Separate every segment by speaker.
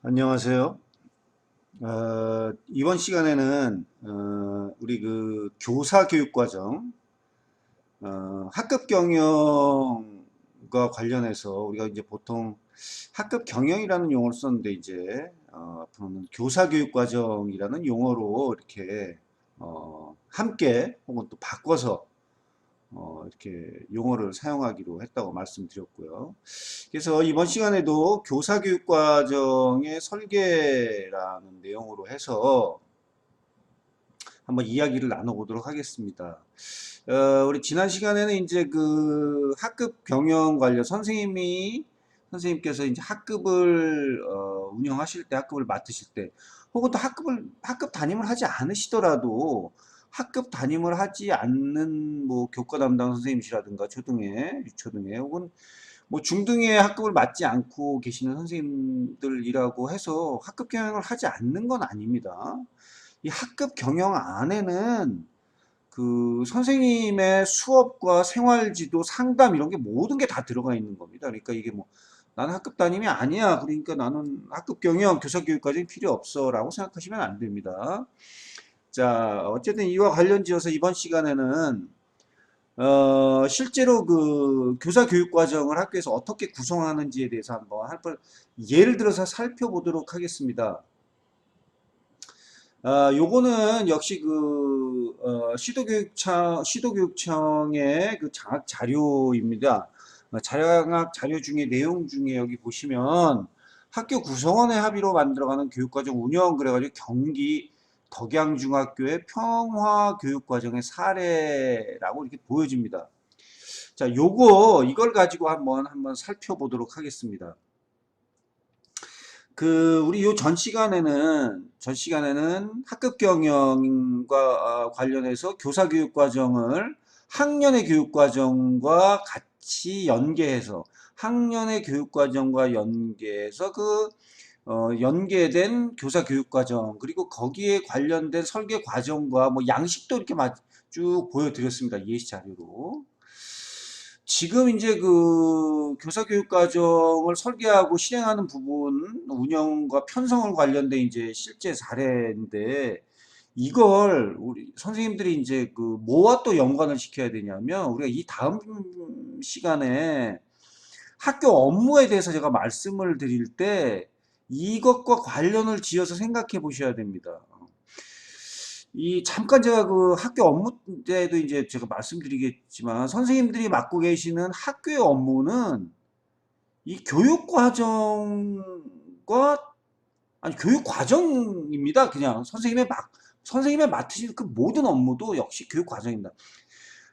Speaker 1: 안녕하세요. 이번 시간에는 우리 그 교사 교육 과정, 학급 경영과 관련해서 우리가 이제 보통 학급 경영이라는 용어를 썼는데 이제 앞으로는 교사 교육 과정이라는 용어로 이렇게 함께 혹은 또 바꿔서 이렇게 용어를 사용하기로 했다고 말씀드렸고요. 그래서 이번 시간에도 교사교육과정의 설계라는 내용으로 해서 한번 이야기를 나눠보도록 하겠습니다. 우리 지난 시간에는 이제 그 학급 경영 관련 선생님께서 이제 학급을 운영하실 때, 학급을 맡으실 때, 혹은 또 학급 담임을 하지 않으시더라도 학급 담임을 하지 않는 뭐 교과 담당 선생님이시라든가 초등에, 유초등에, 혹은 뭐 중등에 학급을 맡지 않고 계시는 선생님들이라고 해서 학급 경영을 하지 않는 건 아닙니다. 이 학급 경영 안에는 그 선생님의 수업과 생활지도 상담 이런 게 모든 게 다 들어가 있는 겁니다. 그러니까 이게 뭐 나는 학급 담임이 아니야. 그러니까 나는 학급 경영, 교사 교육까지 필요 없어 라고 생각하시면 안 됩니다. 자, 어쨌든 이와 관련 지어서 이번 시간에는 실제로 그 교사 교육 과정을 학교에서 어떻게 구성하는지에 대해서 한번 예를 들어서 살펴보도록 하겠습니다. 요거는 역시 그 시도교육청의 그 장학 자료입니다. 장학 자료 중에 내용 중에 여기 보시면 학교 구성원의 합의로 만들어가는 교육과정 운영 그래가지고 경기 덕양중학교의 평화교육과정의 사례라고 이렇게 보여집니다. 자, 이걸 가지고 한번 살펴보도록 하겠습니다. 그 우리 요 전 시간에는 학급 경영과 관련해서 교사 교육 과정을 학년의 교육 과정과 같이 연계해서 학년의 교육 과정과 연계해서 연계된 교사 교육 과정 그리고 거기에 관련된 설계 과정과 뭐 양식도 이렇게 쭉 보여드렸습니다. 예시 자료로. 지금 이제 그 교사교육 과정을 설계하고 실행하는 부분, 운영과 편성을 관련된 이제 실제 사례인데, 이걸 우리 선생님들이 이제 그 뭐와 또 연관을 시켜야 되냐면, 우리가 이 다음 시간에 학교 업무에 대해서 제가 말씀을 드릴 때, 이것과 관련을 지어서 생각해 보셔야 됩니다. 잠깐 제가 그 학교 업무 때도 이제 제가 말씀드리겠지만 선생님들이 맡고 계시는 학교의 업무는 이 교육 과정과 아니 교육 과정입니다. 그냥 선생님의 맡으시는 그 모든 업무도 역시 교육 과정입니다.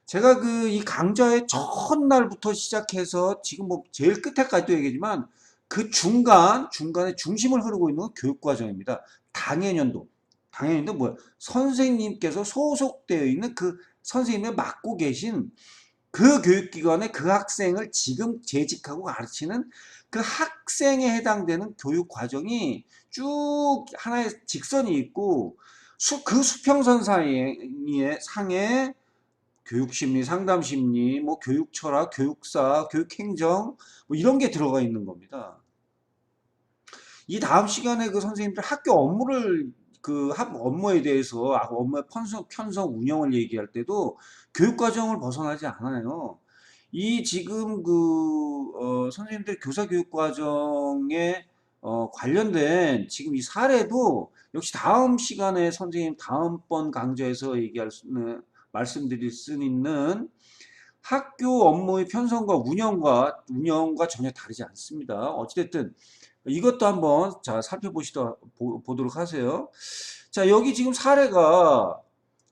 Speaker 1: 제가 그 이 강좌의 첫날부터 시작해서 지금 뭐 제일 끝에까지도 얘기지만 그 중간에 중심을 흐르고 있는 건 교육 과정입니다. 당해년도. 당해년도 뭐야? 선생님께서 소속되어 있는 그 선생님을 맡고 계신 그 교육기관의 그 학생을 지금 재직하고 가르치는 그 학생에 해당되는 교육 과정이 쭉 하나의 직선이 있고 그 수평선 상에 교육심리, 상담심리, 뭐 교육철학, 교육사, 교육행정 뭐 이런 게 들어가 있는 겁니다. 이 다음 시간에 그 선생님들 학교 업무를 그 업무에 대해서 업무의 편성, 운영을 얘기할 때도 교육과정을 벗어나지 않아요. 이 지금 선생님들 교사 교육과정에 관련된 지금 이 사례도 역시 다음 시간에 선생님 다음번 강좌에서 말씀드릴 수 있는 학교 업무의 편성과 운영과 전혀 다르지 않습니다. 어찌됐든 이것도 한번 자 살펴보도록 하세요. 자, 여기 지금 사례가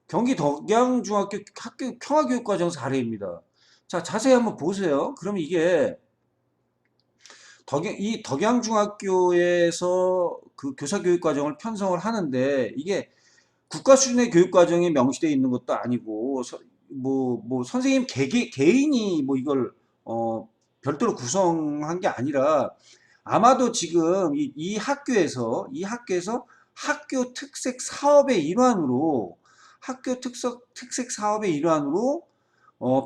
Speaker 1: 경기 덕양중학교 학교 평화교육과정 사례입니다. 자, 자세히 한번 보세요. 그럼 이게 이 덕양중학교에서 그 교사교육과정을 편성을 하는데 이게 국가 수준의 교육과정이 명시되어 있는 것도 아니고 뭐 선생님 개인이 뭐 이걸 별도로 구성한 게 아니라 아마도 지금 이 학교에서 학교 특색 사업의 일환으로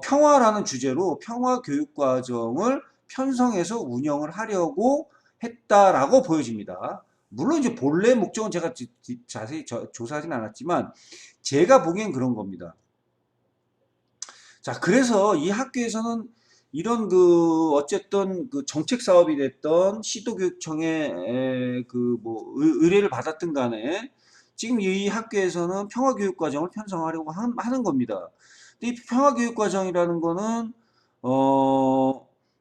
Speaker 1: 평화라는 주제로 평화 교육 과정을 편성해서 운영을 하려고 했다라고 보여집니다. 물론 이제 본래 목적은 제가 자세히 조사하진 않았지만 제가 보기엔 그런 겁니다. 자, 그래서 이 학교에서는 이런 그 어쨌든 그 정책 사업이 됐던 시도교육청의 그 뭐 의뢰를 받았든 간에 지금 이 학교에서는 평화교육과정을 편성하려고 하는 겁니다. 근데 이 평화교육과정이라는 거는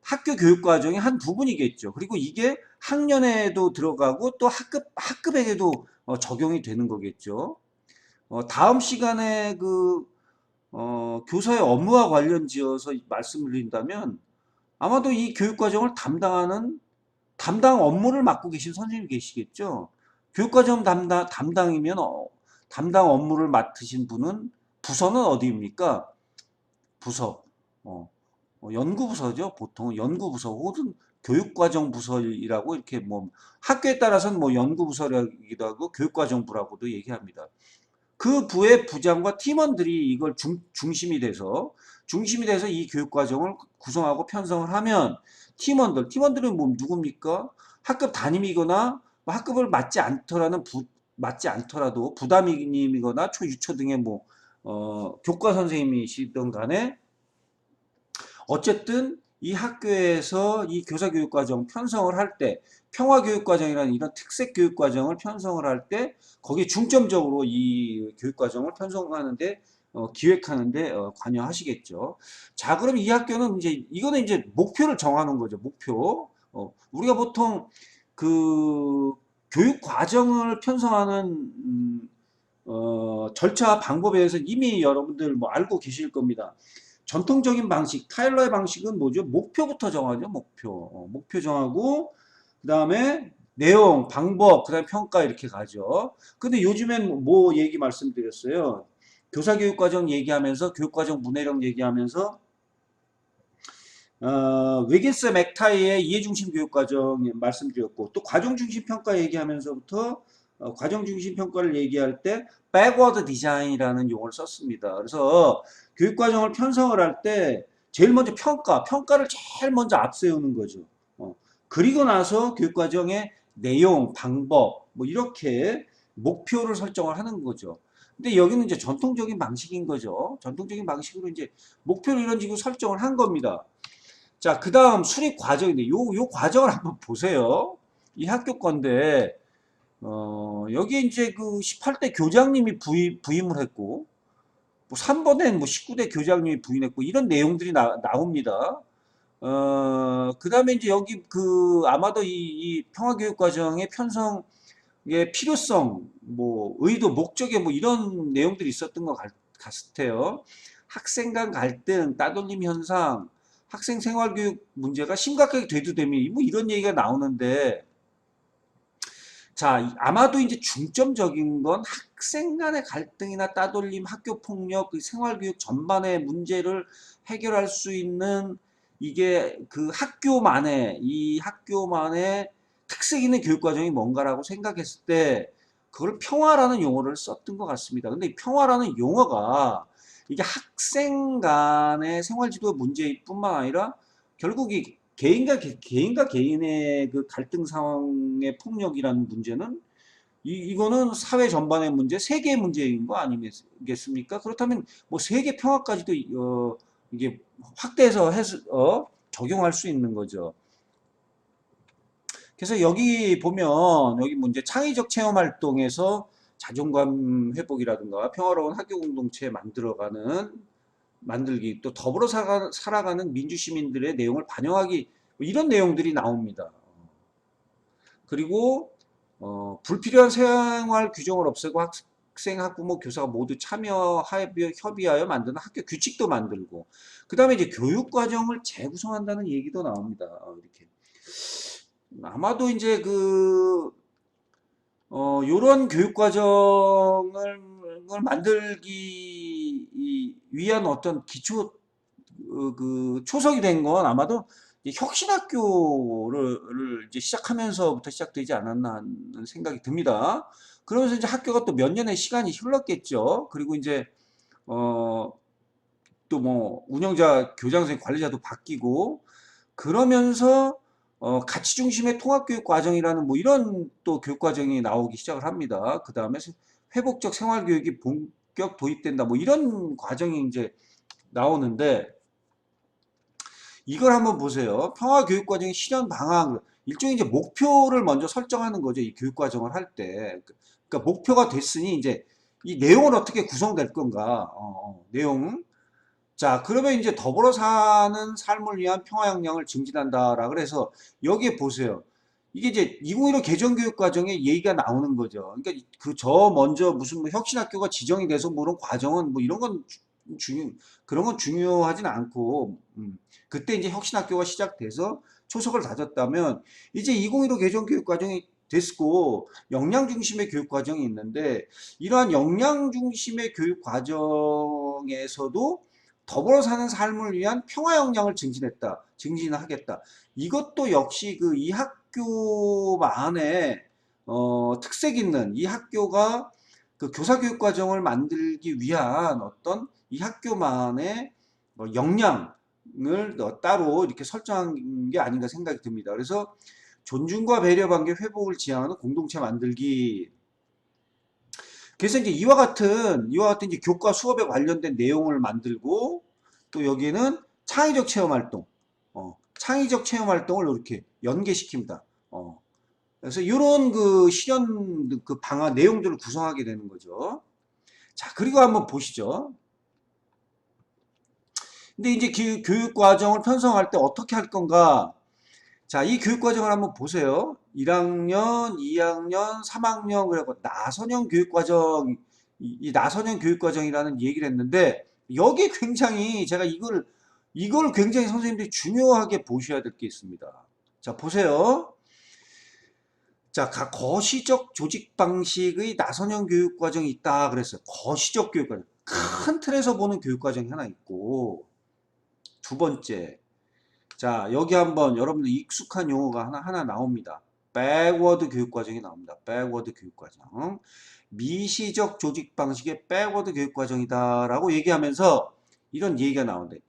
Speaker 1: 학교 교육과정의 한 부분이겠죠. 그리고 이게 학년에도 들어가고 또 학급에게도 적용이 되는 거겠죠. 다음 시간에 교사의 업무와 관련 지어서 말씀을 드린다면 아마도 이 교육과정을 담당 업무를 맡고 계신 선생님이 계시겠죠. 교육과정 담당이면 담당 업무를 맡으신 분은 부서는 어디입니까? 부서. 어, 연구부서죠. 보통 연구부서 혹은 교육과정부서이라고 이렇게 뭐 학교에 따라서는 뭐 연구부서라기도 하고 교육과정부라고도 얘기합니다. 그 부의 부장과 팀원들이 이걸 중심이 돼서 이 교육 과정을 구성하고 편성을 하면 팀원들은 뭐 누굽니까? 학급 담임이거나 뭐 학급을 맞지 않더라도 부담임이거나 초유초 등의 뭐 교과 선생님이시든 간에 어쨌든 이 학교에서 이 교사교육과정 편성을 할 때 평화교육과정이라는 이런 특색교육과정을 편성을 할 때 거기에 중점적으로 이 교육과정을 편성하는데 기획하는데 관여하시겠죠. 자, 그럼 이 학교는 이거는 이제 목표를 정하는 거죠. 목표. 우리가 보통 그 교육과정을 편성하는 절차 방법에 대해서 이미 여러분들 뭐 알고 계실 겁니다. 전통적인 방식, 타일러의 방식은 뭐죠? 목표부터 정하죠. 목표 정하고 그 다음에 내용, 방법, 그 다음에 평가 이렇게 가죠. 근데 요즘엔 뭐 얘기 말씀드렸어요. 교사교육과정 얘기하면서 교육과정 문해력 얘기하면서 위긴스 맥타이의 이해중심 교육과정 말씀드렸고 또 과정중심 평가 얘기하면서부터 과정중심 평가를 얘기할 때 backward design이라는 용어를 썼습니다. 그래서 교육과정을 편성을 할 때 제일 먼저 평가를 제일 먼저 앞세우는 거죠. 그리고 나서 교육과정의 내용, 방법 뭐 이렇게 목표를 설정을 하는 거죠. 근데 여기는 이제 전통적인 방식인 거죠. 전통적인 방식으로 이제 목표를 이런 식으로 설정을 한 겁니다. 자, 그 다음 수립 과정인데, 요 과정을 한번 보세요. 이 학교 건데, 여기 이제 그 18대 교장님이 부임을 했고, 뭐 3번엔 뭐 19대 교장님이 부임했고, 이런 내용들이 나옵니다. 그 다음에 이제 여기 아마도 이 평화교육과정의 편성의 필요성, 뭐, 의도, 목적에 뭐 이런 내용들이 있었던 것 같아요. 학생 간 갈등, 따돌림 현상, 학생 생활교육 문제가 심각하게 대두되면 뭐 이런 얘기가 나오는데 자 아마도 이제 중점적인 건 학생 간의 갈등이나 따돌림, 학교 폭력, 생활교육 전반의 문제를 해결할 수 있는 이게 이 학교만의 특색 있는 교육 과정이 뭔가라고 생각했을 때 그걸 평화라는 용어를 썼던 것 같습니다. 근데 이 평화라는 용어가 이게 학생 간의 생활지도 문제뿐만 아니라 결국 이 개인과 개인의 그 갈등 상황의 폭력이라는 문제는 이거는 사회 전반의 문제, 세계의 문제인 거 아니겠습니까? 그렇다면 뭐 세계 평화까지도 이게 확대해서 적용할 수 있는 거죠. 그래서 여기 보면 여기 문제 창의적 체험 활동에서 자존감 회복이라든가 평화로운 학교 공동체 만들기 또 더불어 살아가는 민주 시민들의 내용을 반영하기 뭐 이런 내용들이 나옵니다. 그리고 불필요한 생활 규정을 없애고 학생, 학부모, 교사가 모두 협의하여 만드는 학교 규칙도 만들고 그 다음에 이제 교육과정을 재구성한다는 얘기도 나옵니다. 이렇게 아마도 이제 요런 교육과정을 만들기 위한 어떤 기초 초석이 된 건 아마도 혁신학교를 이제 시작하면서부터 시작되지 않았나 하는 생각이 듭니다. 그러면서 이제 학교가 또 몇 년의 시간이 흘렀겠죠. 그리고 이제 또 뭐 운영자, 교장 선생님, 관리자도 바뀌고 그러면서 가치 중심의 통합교육 과정이라는 뭐 이런 또 교육 과정이 나오기 시작을 합니다. 그 다음에 회복적 생활교육이 본격 도입된다. 뭐 이런 과정이 이제 나오는데 이걸 한번 보세요. 평화교육과정의 실현 방향, 일종의 이제 목표를 먼저 설정하는 거죠. 이 교육과정을 할 때. 그러니까 목표가 됐으니 이제 이 내용은 어떻게 구성될 건가. 내용. 자, 그러면 이제 더불어 사는 삶을 위한 평화 역량을 증진한다라 그래서 여기에 보세요. 이게 이제 2015 개정교육과정에 얘기가 나오는 거죠. 그러니까 그 저 먼저 무슨 뭐 혁신학교가 지정이 돼서 뭐 이런 과정은 뭐 이런 건 그런 건 중요하진 않고, 그때 이제 혁신학교가 시작돼서 초석을 다졌다면 이제 2015 개정교육과정이 됐고 역량 중심의 교육 과정이 있는데 이러한 역량 중심의 교육 과정에서도 더불어 사는 삶을 위한 평화 역량을 증진하겠다. 이것도 역시 그 이 학교만의 특색 있는 이 학교가 그 교사 교육 과정을 만들기 위한 어떤 이 학교만의 역량을 따로 이렇게 설정한 게 아닌가 생각이 듭니다. 그래서 존중과 배려 관계 회복을 지향하는 공동체 만들기. 그래서 이제 이와 같은 이제 교과 수업에 관련된 내용을 만들고 또 여기에는 창의적 체험 활동, 창의적 체험 활동을 이렇게 연계시킵니다. 그래서 이런 그 실현 그 방안 내용들을 구성하게 되는 거죠. 자, 그리고 한번 보시죠. 근데 이제 교육 과정을 편성할 때 어떻게 할 건가? 자, 이 교육 과정을 한번 보세요. 1학년, 2학년, 3학년 그리고 나선형 교육 과정, 이 나선형 교육 과정이라는 얘기를 했는데 여기 굉장히 제가 이걸 굉장히 선생님들이 중요하게 보셔야 될 게 있습니다. 자, 보세요. 자, 거시적 조직 방식의 나선형 교육 과정이 있다 그랬어요. 거시적 교육 과정. 큰 틀에서 보는 교육 과정이 하나 있고 두 번째. 자, 여기 한번 여러분들 익숙한 용어가 하나 나옵니다. 백워드 교육과정이 나옵니다. 백워드 교육과정. 미시적 조직 방식의 백워드 교육과정이다라고 얘기하면서 이런 얘기가 나오는데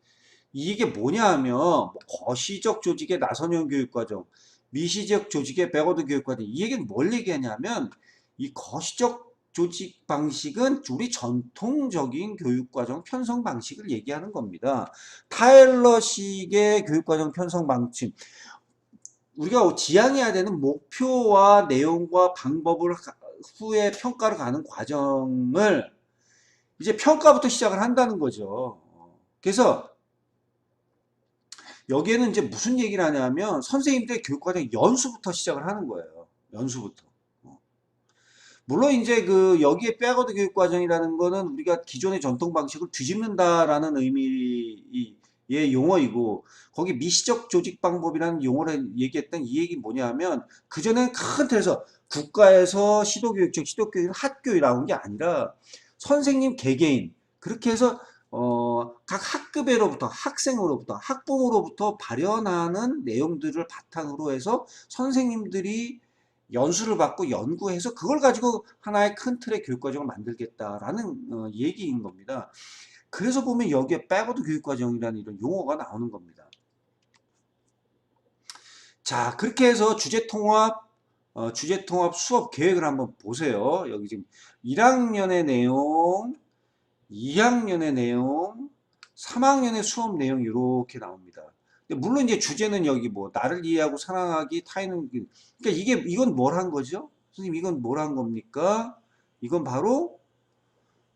Speaker 1: 이게 뭐냐 하면 뭐 거시적 조직의 나선형 교육과정, 미시적 조직의 백워드 교육과정 이 얘기는 뭘 얘기하냐면 이 거시적 조직 방식은 우리 전통적인 교육과정 편성 방식을 얘기하는 겁니다. 타일러식의 교육과정 편성 방침, 우리가 지향해야 되는 목표와 내용과 방법을 후에 평가를 가는 과정을 이제 평가부터 시작을 한다는 거죠. 그래서 여기에는 이제 무슨 얘기를 하냐면 선생님들의 교육과정 연수부터 시작을 하는 거예요. 연수부터. 물론 이제 그 여기에 백워드 교육 과정이라는 거는 우리가 기존의 전통 방식을 뒤집는다라는 의미의 용어이고 거기 미시적 조직 방법이라는 용어를 얘기했던 이 얘기 뭐냐면 그전에는 큰 틀에서 국가에서 시도교육은 학교라는 게 아니라 선생님 개개인 그렇게 해서 각 학급으로부터 학생으로부터 학부모로부터 발현하는 내용들을 바탕으로 해서 선생님들이 연수를 받고 연구해서 그걸 가지고 하나의 큰 틀의 교육과정을 만들겠다라는 얘기인 겁니다. 그래서 보면 여기에 백워드 교육과정이라는 이런 용어가 나오는 겁니다. 자, 그렇게 해서 주제통합 수업 계획을 한번 보세요. 여기 지금 1학년의 내용, 2학년의 내용, 3학년의 수업 내용 이렇게 나옵니다. 물론 이제 주제는 여기 뭐 나를 이해하고 사랑하기 타인은 그러니까 이건 뭘 한 거죠? 선생님 이건 뭘 한 겁니까? 이건 바로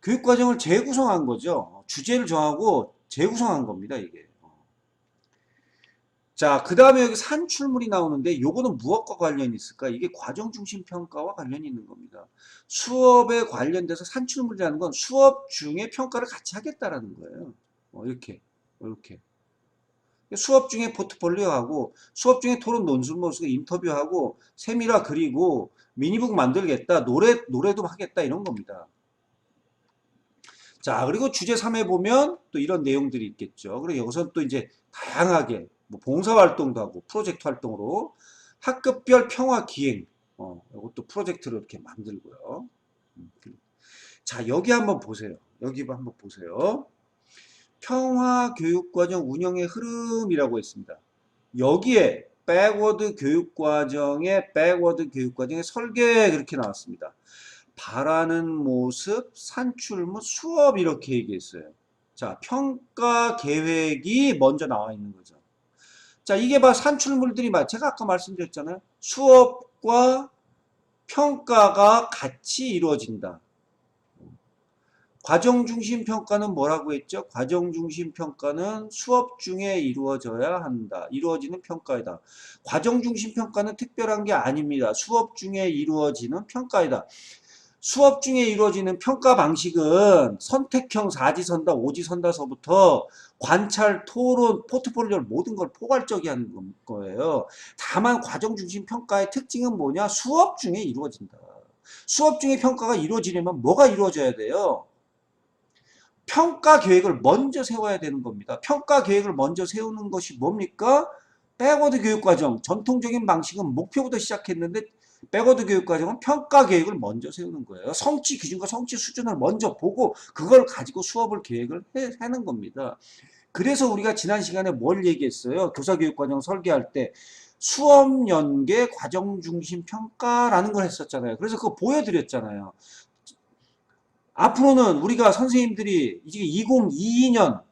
Speaker 1: 교육 과정을 재구성한 거죠. 주제를 정하고 재구성한 겁니다, 이게. 자, 그 다음에 여기 산출물이 나오는데 요거는 무엇과 관련이 있을까? 이게 과정 중심 평가와 관련이 있는 겁니다. 수업에 관련돼서 산출물이라는 건 수업 중에 평가를 같이 하겠다라는 거예요. 이렇게. 수업 중에 포트폴리오하고 수업 중에 토론 논술 모습 인터뷰하고 세미나 그리고 미니북 만들겠다 노래도 하겠다 이런 겁니다. 자, 그리고 주제 3에 보면 또 이런 내용들이 있겠죠. 그리고 여기서 또 이제 다양하게 뭐 봉사활동도 하고 프로젝트 활동으로 학급별 평화 기행 이것도 프로젝트로 이렇게 만들고요. 자, 여기 한번 보세요. 평화교육과정 운영의 흐름이라고 했습니다. 여기에 백워드 교육과정의 설계 그렇게 나왔습니다. 바라는 모습, 산출물, 수업 이렇게 얘기했어요. 자, 평가 계획이 먼저 나와 있는 거죠. 자, 이게 봐 산출물들이 제가 아까 말씀드렸잖아요. 수업과 평가가 같이 이루어진다. 과정중심 평가는 뭐라고 했죠? 과정중심 평가는 수업 중에 이루어져야 한다. 이루어지는 평가이다. 과정중심 평가는 특별한 게 아닙니다. 수업 중에 이루어지는 평가이다. 수업 중에 이루어지는 평가 방식은 선택형 4지선다, 5지선다서부터 관찰, 토론, 포트폴리오 모든 걸 포괄적이 하는 거예요. 다만 과정중심 평가의 특징은 뭐냐? 수업 중에 이루어진다. 수업 중에 평가가 이루어지려면 뭐가 이루어져야 돼요? 평가 계획을 먼저 세워야 되는 겁니다. 평가 계획을 먼저 세우는 것이 뭡니까? 백워드 교육과정, 전통적인 방식은 목표부터 시작했는데 백워드 교육과정은 평가 계획을 먼저 세우는 거예요. 성취 기준과 성취 수준을 먼저 보고 그걸 가지고 수업을 계획을 하는 겁니다. 그래서 우리가 지난 시간에 뭘 얘기했어요? 교사교육과정 설계할 때 수업 연계 과정 중심 평가라는 걸 했었잖아요. 그래서 그거 보여드렸잖아요. 앞으로는 우리가 선생님들이 이제 2022년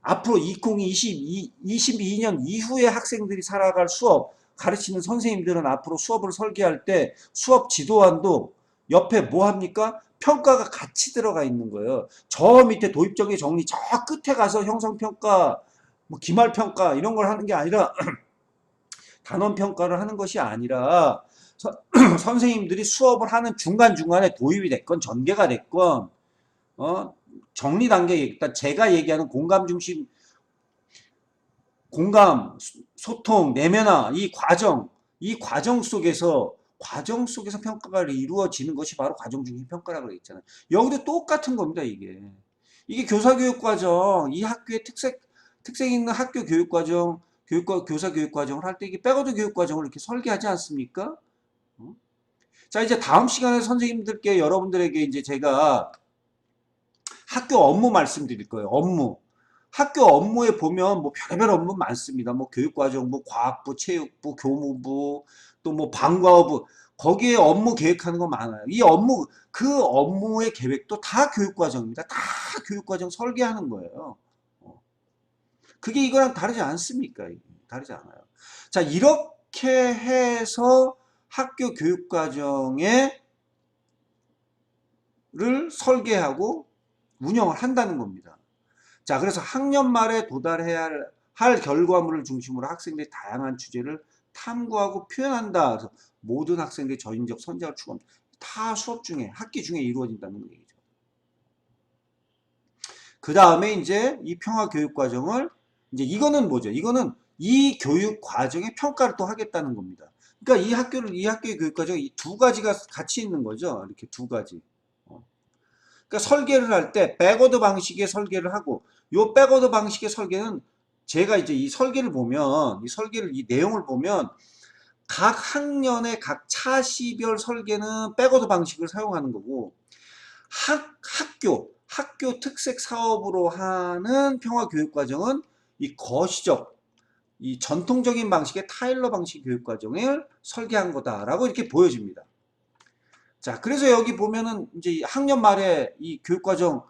Speaker 1: 앞으로 2022년 이후에 학생들이 살아갈 수업 가르치는 선생님들은 앞으로 수업을 설계할 때 수업 지도안도 옆에 뭐 합니까? 평가가 같이 들어가 있는 거예요. 저 밑에 도입정의 정리 저 끝에 가서 형성평가, 뭐 기말평가 이런 걸 하는 게 아니라 단원평가를 하는 것이 아니라 선생님들이 수업을 하는 중간중간에 도입이 됐건 전개가 됐건 정리 단계, 일단 제가 얘기하는 공감 중심, 공감, 소통, 내면화 이 과정 속에서 평가가 이루어지는 것이 바로 과정 중심 평가라고 그랬잖아요. 여기도 똑같은 겁니다. 이게 교사교육과정, 이 학교의 특색 있는 학교 교육과정, 교사 교육과정을 할 때 이게 백워드 교육과정을 이렇게 설계하지 않습니까? 자, 이제 다음 시간에 선생님들께 여러분들에게 이제 제가 학교 업무 말씀드릴 거예요. 학교 업무에 보면 뭐 별의별 업무 많습니다. 뭐 교육과정부, 과학부, 체육부, 교무부, 또 뭐 방과후부 거기에 업무 계획하는 거 많아요. 그 업무의 계획도 다 교육과정입니다. 다 교육과정 설계하는 거예요. 그게 이거랑 다르지 않습니까? 다르지 않아요. 자, 이렇게 해서 학교 교육과정을 설계하고 운영을 한다는 겁니다. 자, 그래서 학년 말에 도달해야 할 결과물을 중심으로 학생들이 다양한 주제를 탐구하고 표현한다. 그래서 모든 학생들이 저인적 선택을 추구합니다. 다 수업 중에, 학기 중에 이루어진다는 얘기죠. 그 다음에 이제 이 평화 교육 과정을, 이제 이거는 뭐죠? 이거는 이 교육 과정의 평가를 또 하겠다는 겁니다. 그러니까 이 학교의 교육 과정, 이 두 가지가 같이 있는 거죠. 이렇게 두 가지. 그러니까 설계를 할 때 백워드 방식의 설계를 하고, 요 백워드 방식의 설계는 제가 이제 이 설계를 보면, 이 내용을 보면 각 학년의 각 차시별 설계는 백워드 방식을 사용하는 거고, 학교 특색 사업으로 하는 평화교육과정은 이 거시적, 이 전통적인 방식의 타일러 방식 교육과정을 설계한 거다라고 이렇게 보여집니다. 자, 그래서 여기 보면은 이제 학년 말에 이 교육과정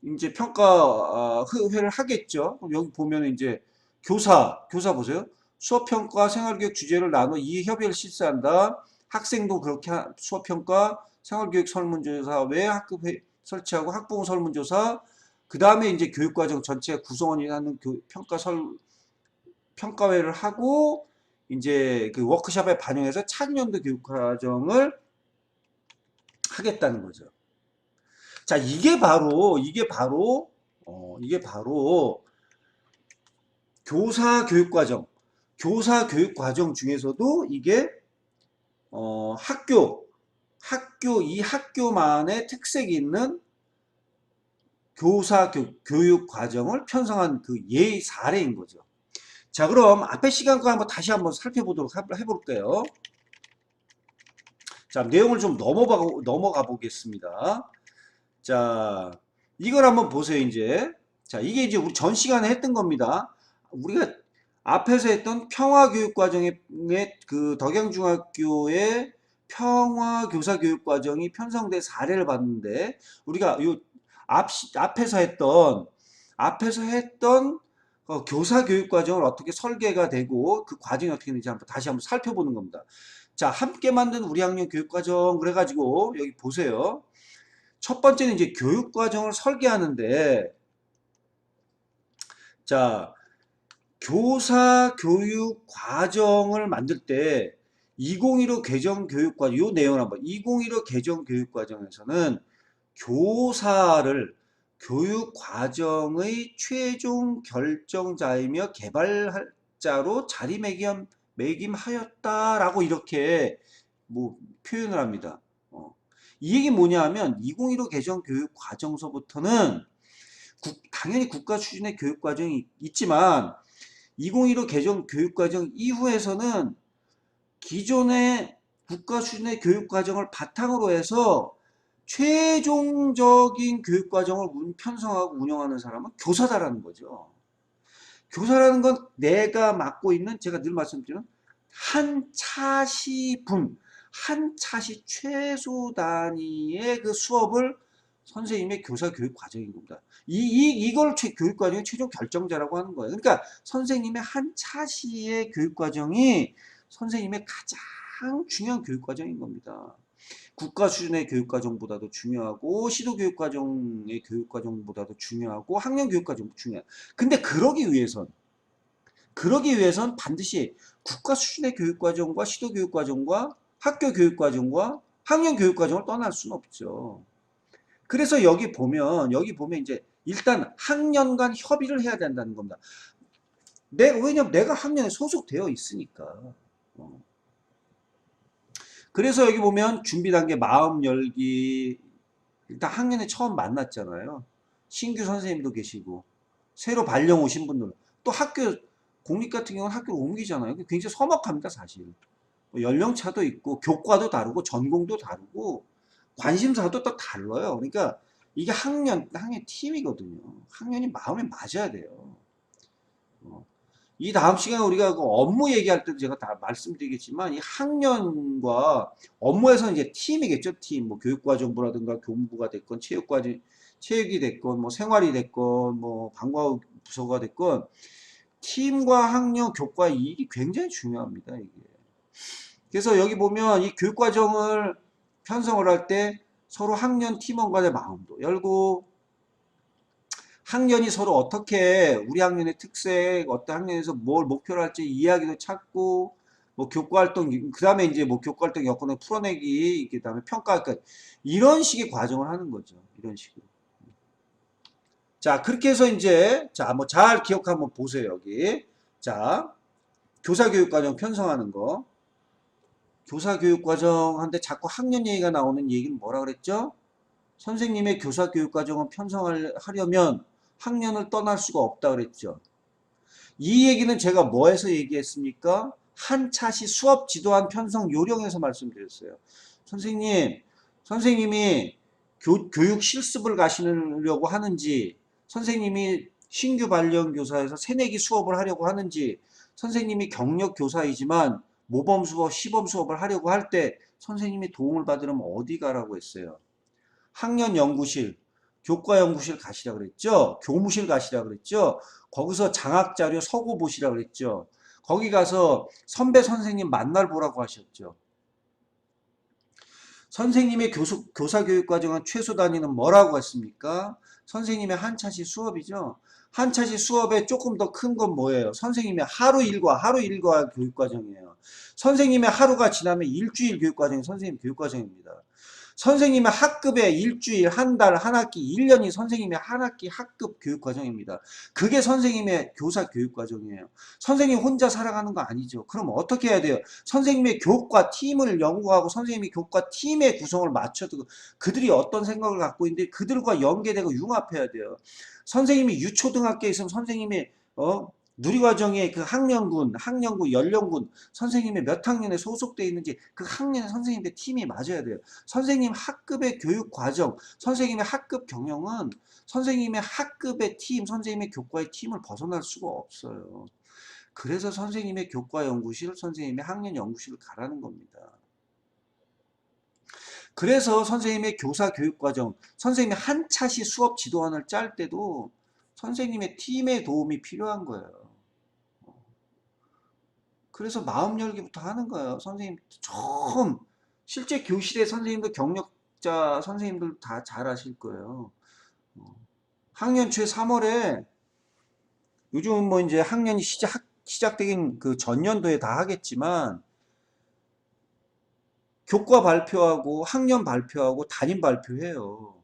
Speaker 1: 이제 평가 회를 하겠죠. 그럼 여기 보면은 이제 교사 보세요. 수업평가, 생활교육 주제를 나눠 이 협의를 실시한다. 학생도 그렇게 수업평가, 생활교육 설문조사 외 학급 설치하고 학부모 설문조사. 그 다음에 이제 교육과정 전체 구성원이 하는 평가회를 하고 이제 그 워크숍에 반영해서 차년도 교육과정을 하겠다는 거죠. 자, 이게 바로 교사 교육 과정 중에서도 이게 이 학교만의 특색이 있는 교사 교육 과정을 편성한 그 예의 사례인 거죠. 자, 그럼 앞에 시간 거 다시 한번 살펴보도록 해볼게요. 자, 내용을 좀 넘어가 보겠습니다. 자, 이걸 한번 보세요, 이제. 자, 이게 이제 우리 전 시간에 했던 겁니다. 우리가 앞에서 했던 평화교육과정의 그 덕양중학교의 평화교사교육과정이 편성된 사례를 봤는데 우리가 요 앞에서 했던 교사교육과정을 어떻게 설계가 되고 그 과정이 어떻게 되는지 다시 한번 살펴보는 겁니다. 자, 함께 만든 우리 학년 교육과정 그래가지고 여기 보세요. 첫 번째는 이제 교육과정을 설계하는데 자, 교사 교육 과정을 만들 때 2015 개정 교육과정 요 내용을 한번 2015 개정 교육과정에서는 교사를 교육 과정의 최종 결정자이며 개발자로 자리매김하였다라고 이렇게 뭐 표현을 합니다. 이 얘기 뭐냐 하면 2015 개정 교육 과정서부터는 당연히 국가 수준의 교육 과정이 있지만 2015 개정 교육과정 이후에서는 기존의 국가 수준의 교육과정을 바탕으로 해서 최종적인 교육과정을 편성하고 운영하는 사람은 교사다라는 거죠. 교사라는 건 내가 맡고 있는 제가 늘 말씀드리는 한 차시분, 한 차시 최소 단위의 그 수업을 선생님의 교사 교육 과정인 겁니다. 이걸 교육 과정의 최종 결정자라고 하는 거예요. 그러니까 선생님의 한 차시의 교육 과정이 선생님의 가장 중요한 교육 과정인 겁니다. 국가 수준의 교육 과정보다도 중요하고 시도 교육 과정의 교육 과정보다도 중요하고 학년 교육 과정도 중요해요. 근데 그러기 위해선 반드시 국가 수준의 교육 과정과 시도 교육 과정과 학교 교육 과정과 학년 교육 과정을 떠날 수는 없죠. 그래서 여기 보면 이제 일단 학년 간 협의를 해야 된다는 겁니다. 왜냐면 내가 학년에 소속되어 있으니까. 그래서 여기 보면 준비 단계 마음 열기 일단 학년에 처음 만났잖아요. 신규 선생님도 계시고 새로 발령 오신 분들 또 공립 같은 경우는 학교를 옮기잖아요. 굉장히 서먹합니다 사실. 연령차도 있고 교과도 다르고 전공도 다르고 관심사도 또 달라요. 그러니까 이게 학년 팀이거든요. 학년이 마음에 맞아야 돼요. 이 다음 시간에 우리가 그 업무 얘기할 때도 제가 다 말씀드리겠지만 이 학년과 업무에서는 이제 팀이겠죠. 팀. 뭐 교육과정부라든가 교무부가 됐건 체육이 됐건 뭐 생활이 됐건 뭐 방과후 부서가 됐건 팀과 학년 교과 이게 굉장히 중요합니다. 이게. 그래서 여기 보면 이 교육과정을 편성을 할 때 서로 학년 팀원 간의 마음도 열고 학년이 서로 어떻게 우리 학년의 특색 어떤 학년에서 뭘 목표로 할지 이야기도 찾고 뭐 교과활동 그 다음에 이제 뭐 교과활동 여건을 풀어내기 그 다음에 평가까지 이런 식의 과정을 하는 거죠. 이런 식으로. 자 그렇게 해서 이제 자 뭐 잘 기억 한번 보세요. 여기 자 교사교육과정 편성하는 거 교사교육과정한테 자꾸 학년 얘기가 나오는 얘기는 뭐라 그랬죠? 선생님의 교사교육과정을 편성하려면 학년을 떠날 수가 없다 그랬죠. 이 얘기는 제가 뭐에서 얘기했습니까? 한 차시 수업 지도안 편성 요령에서 말씀드렸어요. 선생님이 교육 실습을 가시려고 하는지, 선생님이 신규 발령 교사에서 새내기 수업을 하려고 하는지, 선생님이 경력 교사이지만 모범 수업, 시범 수업을 하려고 할 때 선생님이 도움을 받으려면 어디 가라고 했어요? 학년 연구실, 교과 연구실 가시라 그랬죠. 교무실 가시라 그랬죠. 거기서 장학 자료 서고 보시라 그랬죠. 거기 가서 선배 선생님 만날 보라고 하셨죠. 선생님의 교사 교육 과정은 최소 단위는 뭐라고 했습니까? 선생님의 한 차시 수업이죠. 한 차시 수업에 조금 더 큰 건 뭐예요? 선생님의 하루 일과 교육 과정이에요. 선생님의 하루가 지나면 일주일 교육 과정이 선생님 교육 과정입니다. 선생님의 학급에 일주일, 한 달, 한 학기, 1년이 선생님의 한 학기 학급 교육 과정입니다. 그게 선생님의 교사 교육 과정이에요. 선생님 혼자 살아가는 거 아니죠. 그럼 어떻게 해야 돼요? 선생님의 교과 팀을 연구하고 선생님이 교과 팀의 구성을 맞춰도 그들이 어떤 생각을 갖고 있는데 그들과 연계되고 융합해야 돼요. 선생님이 유초등학교에 있으면 선생님이 누리과정의 그 학년군, 연령군, 선생님의 몇 학년에 소속되어 있는지 그 학년의 선생님의 팀이 맞아야 돼요. 선생님 학급의 교육 과정, 선생님의 학급 경영은 선생님의 학급의 팀, 선생님의 교과의 팀을 벗어날 수가 없어요. 그래서 선생님의 교과 연구실, 선생님의 학년 연구실을 가라는 겁니다. 그래서 선생님의 교사 교육과정, 선생님이 한 차시 수업 지도안을 짤 때도 선생님의 팀의 도움이 필요한 거예요. 그래서 마음 열기부터 하는 거예요. 선생님 처음 실제 교실에 선생님들 경력자 선생님들 다 잘 아실 거예요. 학년 초 3월에 요즘 뭐 이제 학년이 시작되긴 그 전년도에 다 하겠지만 교과 발표하고 학년 발표하고 담임 발표해요.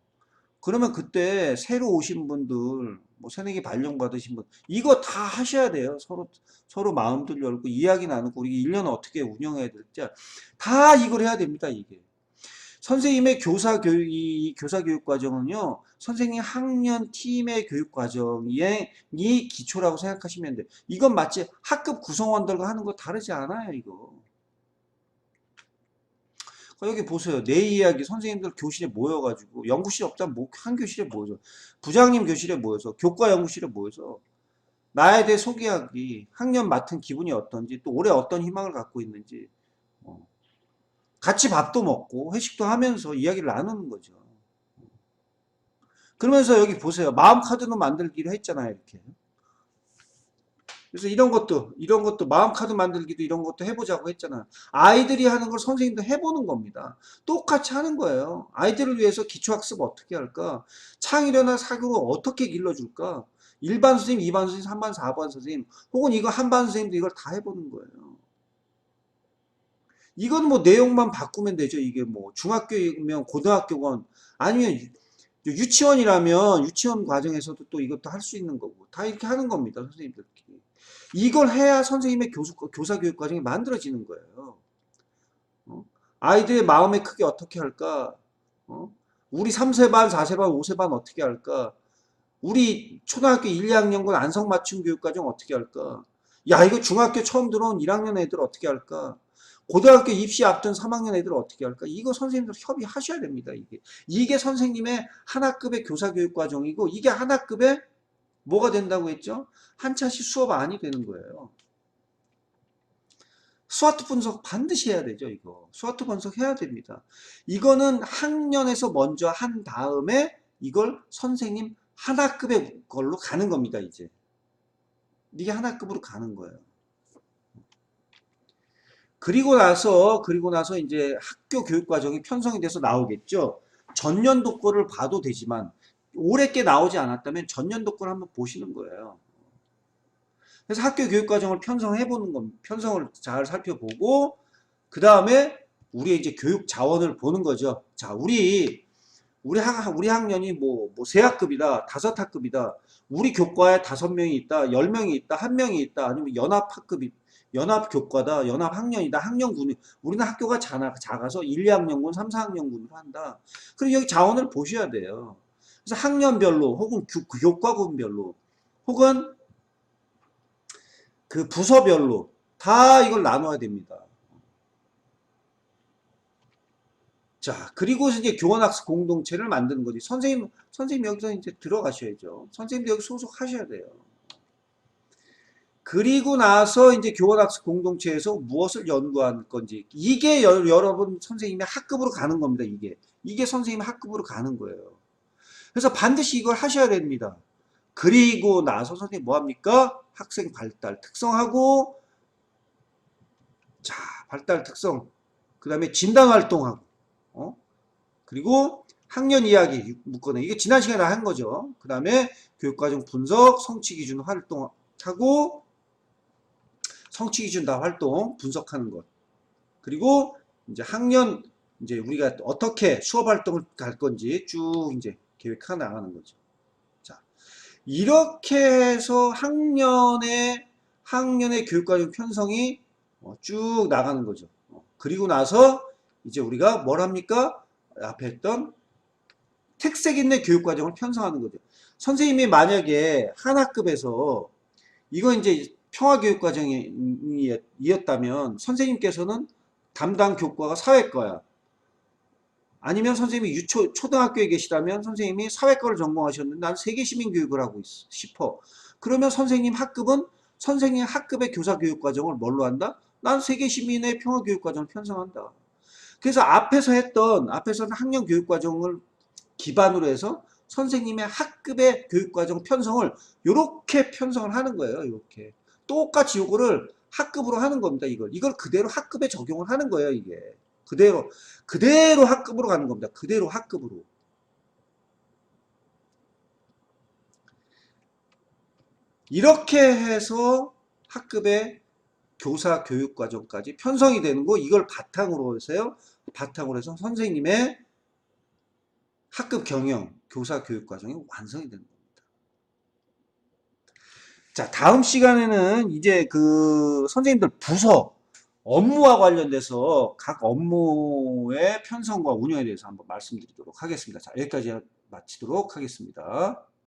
Speaker 1: 그러면 그때 새로 오신 분들 뭐 새내기 발령 받으신 분 이거 다 하셔야 돼요. 서로 마음들 열고 이야기 나누고 우리 1년 어떻게 운영해야 될지 다 이걸 해야 됩니다. 이게 선생님의 이 교사 교육 과정은요. 선생님 학년 팀의 교육 과정이 기초라고 생각하시면 돼요. 이건 마치 학급 구성원들과 하는 거 다르지 않아요. 이거. 여기 보세요. 내 이야기 선생님들 교실에 모여가지고 연구실 없다면 한 교실에 모여서 부장님 교실에 모여서 교과 연구실에 모여서 나에 대해 소개하기 학년 맡은 기분이 어떤지 또 올해 어떤 희망을 갖고 있는지 같이 밥도 먹고 회식도 하면서 이야기를 나누는 거죠. 그러면서 여기 보세요. 마음 카드도 만들기로 했잖아요. 이렇게. 그래서 이런 것도 마음 카드 만들기도 이런 것도 해보자고 했잖아요. 아이들이 하는 걸 선생님도 해보는 겁니다. 똑같이 하는 거예요. 아이들을 위해서 기초학습 어떻게 할까? 창의력이나 사고를 어떻게 길러줄까? 1반 선생님, 2반 선생님, 3반, 4반 선생님, 혹은 이거 한반 선생님도 이걸 다 해보는 거예요. 이건 뭐 내용만 바꾸면 되죠. 이게 뭐 중학교이면 고등학교건 아니면 유치원이라면 유치원 과정에서도 또 이것도 할 수 있는 거고 다 이렇게 하는 겁니다. 선생님들끼리. 이걸 해야 선생님의 교사 교육 과정이 만들어지는 거예요. 아이들의 마음의 크기 어떻게 할까? 우리 3세반, 4세반, 5세반 어떻게 할까? 우리 초등학교 1, 2학년군 안성맞춤 교육과정 어떻게 할까? 야, 이거 중학교 처음 들어온 1학년 애들 어떻게 할까? 고등학교 입시 앞둔 3학년 애들 어떻게 할까? 이거 선생님들 협의하셔야 됩니다. 이게 선생님의 한 학급의 교사 교육 과정이고 이게 한 학급의 뭐가 된다고 했죠? 한 차시 수업 안이 되는 거예요. 스와트 분석 반드시 해야 되죠, 이거. 스와트 분석 해야 됩니다. 이거는 학년에서 먼저 한 다음에 이걸 선생님 한 학급의 걸로 가는 겁니다, 이제. 이게 한 학급으로 가는 거예요. 그리고 나서 이제 학교 교육 과정이 편성이 돼서 나오겠죠. 전년도 거를 봐도 되지만 올해 게 나오지 않았다면 전년도 거를 한번 보시는 거예요. 그래서 학교 교육 과정을 편성해 보는 겁니다. 편성을 잘 살펴보고 그 다음에 우리 이제 교육 자원을 보는 거죠. 자, 우리 학년이 세 학급이다, 5학급이다. 우리 교과에 5명이 있다, 10명이 있다, 1명이 있다, 아니면 연합교과다, 연합학년이다, 학년군이. 우리는 학교가 작아서 1, 2학년군, 3, 4학년군으로 한다. 그리고 여기 자원을 보셔야 돼요. 그래서 학년별로, 혹은 교과군별로, 혹은 그 부서별로 다 이걸 나눠야 됩니다. 자, 그리고 이제 교원학습 공동체를 만드는 거지. 선생님 여기서 이제 들어가셔야죠. 선생님도 여기 소속하셔야 돼요. 그리고 나서 이제 교원학습 공동체에서 무엇을 연구할 건지. 이게 여러분 선생님의 학급으로 가는 겁니다. 이게 선생님의 학급으로 가는 거예요. 그래서 반드시 이걸 하셔야 됩니다. 그리고 나서 선생님 뭐 합니까? 학생 발달 특성하고, 자, 발달 특성. 그 다음에 진단 활동하고, 그리고 학년 이야기 묶어내. 이게 지난 시간에 한 거죠. 그 다음에 교육과정 분석, 성취 기준 활동하고, 성취 기준 다 활동 분석하는 것. 그리고 이제 학년, 이제 우리가 어떻게 수업 활동을 갈 건지 쭉 이제 계획하 나가는 거죠. 자, 이렇게 해서 학년의 교육과정 편성이 쭉 나가는 거죠. 그리고 나서 이제 우리가 뭘 합니까? 앞에 했던 특색 있는 교육과정을 편성하는 거죠. 선생님이 만약에 한 학급에서 이거 이제 평화교육과정이었다면 선생님께서는 담당 교과가 사회과야. 아니면 선생님이 초등학교에 계시다면 선생님이 사회과를 전공하셨는데 난 세계시민교육을 하고 싶어. 그러면 선생님 학급은 선생님 학급의 교사 교육 과정을 뭘로 한다? 난 세계 시민의 평화 교육 과정을 편성한다. 그래서 앞에서는 학년 교육 과정을 기반으로 해서 선생님의 학급의 교육과정 편성을 이렇게 편성을 하는 거예요. 이렇게 똑같이 요거를 학급으로 하는 겁니다. 이걸 그대로 학급에 적용을 하는 거예요. 이게 그대로 학급으로 가는 겁니다. 그대로 학급으로. 이렇게 해서 학급의 교사 교육과정까지 편성이 되는 거, 이걸 바탕으로 해서 선생님의 학급 경영 교사 교육과정이 완성이 되는 겁니다. 자, 다음 시간에는 이제 그 선생님들 부서 업무와 관련돼서 각 업무의 편성과 운영에 대해서 한번 말씀드리도록 하겠습니다. 자, 여기까지 마치도록 하겠습니다.